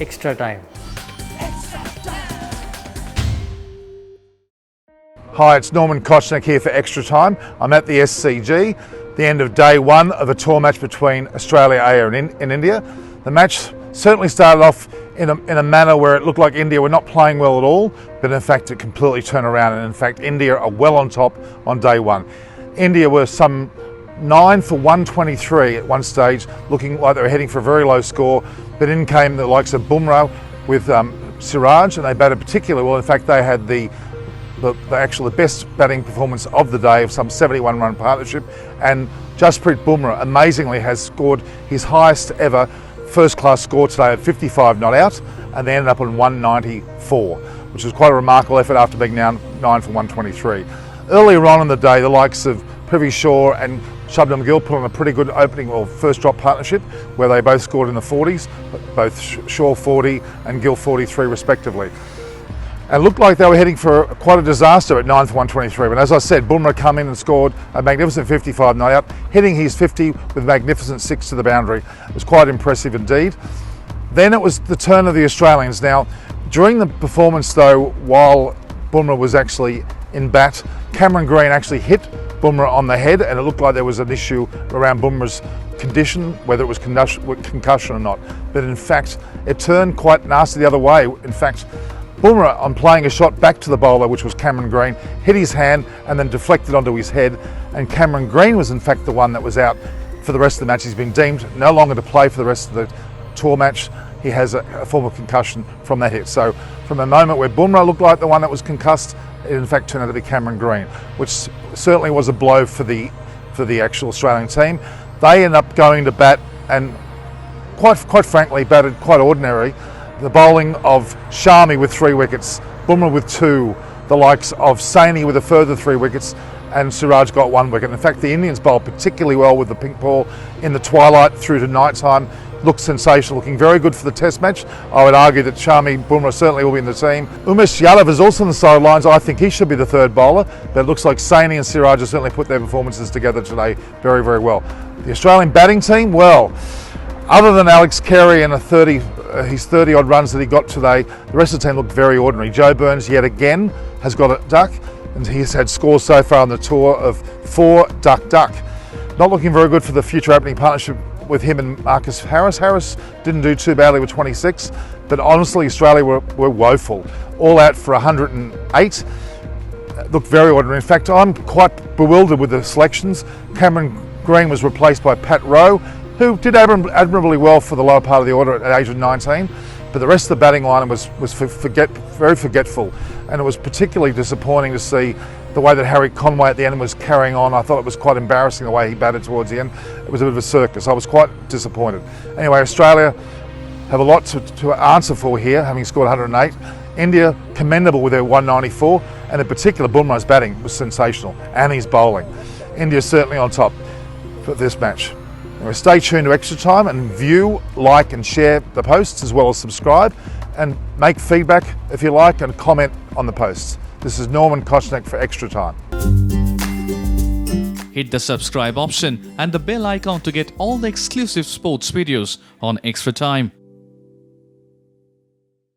extra time. Hi, it's Kochannek here for Extra Time. I'm at the SCG, the end of day one of a tour match between Australia A and India. The match certainly started off in a manner where it looked like India were not playing well at all, but in fact it completely turned around, and in fact India are well on top on day one. India were some 9 for 123 at one stage, looking like they were heading for a very low score, but in came the likes of Bumrah with Siraj, and they batted particularly well. In fact, they had the best batting performance of the day, of some 71 run partnership, and Jasprit Bumrah amazingly has scored his highest ever first class score today at 55 not out, and they ended up on 194, which was quite a remarkable effort after being now 9 for 123. Earlier on in the day, the likes of Prithvi Shaw and Shubman Gill put on a pretty good opening or first drop partnership where they both scored in the 40s, both Shaw 40 and Gill 43 respectively. And it looked like they were heading for quite a disaster at 9 for 123. But as I said, Bumrah come in and scored a magnificent 55 not out, hitting his 50 with magnificent 6 to the boundary. It was quite impressive indeed. Then it was the turn of the Australians. Now, during the performance though, while Bumrah was actually in bat, Cameron Green actually hit Bumrah on the head, and it looked like there was an issue around Bumrah's condition, whether it was concussion or not. But in fact, it turned quite nasty the other way. In fact, Bumrah, on playing a shot back to the bowler, which was Cameron Green, hit his hand and then deflected onto his head. And Cameron Green was in fact the one that was out for the rest of the match. He's been deemed no longer to play for the rest of the tour match. He has a form of concussion from that hit. So from a moment where Bumrah looked like the one that was concussed, it in fact turned out to be Cameron Green, which certainly was a blow for the actual Australian team. They ended up going to bat and quite frankly batted quite ordinary. The bowling of Shami with 3 wickets, Bumrah with 2, the likes of Saini with a further 3 wickets, and Siraj got 1 wicket. In fact, the Indians bowled particularly well with the pink ball in the twilight through to night time. Looked sensational, looking very good for the test match. I would argue that Shami Bumrah certainly will be in the team. Umesh Yadav is also on the sidelines. I think he should be the third bowler, but it looks like Saini and Siraj have certainly put their performances together today very, very well. The Australian batting team, well, other than Alex Carey and his 30 odd runs that he got today, the rest of the team looked very ordinary. Joe Burns yet again has got a duck, and he's had scores so far on the tour of 4 duck. Not looking very good for the future opening partnership with him and Marcus Harris. Harris didn't do too badly with 26, but honestly Australia were woeful. All out for 108. Looked very ordinary. In fact, I'm quite bewildered with the selections. Cameron Green was replaced by Pat Rowe, who did admirably well for the lower part of the order at the age of 19, but the rest of the batting line was very forgetful, and it was particularly disappointing to see the way that Harry Conway at the end was carrying on. I thought it was quite embarrassing the way he batted towards the end. It was a bit of a circus. I was quite disappointed. Anyway, Australia have a lot to answer for here, having scored 108. India, commendable with their 194, and in particular Bumrah's batting was sensational, and his bowling. India certainly on top for this match. Anyway, stay tuned to Extra Time and view, like and share the posts, as well as subscribe, and make feedback if you like and comment on the posts. This is Kochannek for Extra Time. Hit the subscribe option and the bell icon to get all the exclusive sports videos on Extra Time.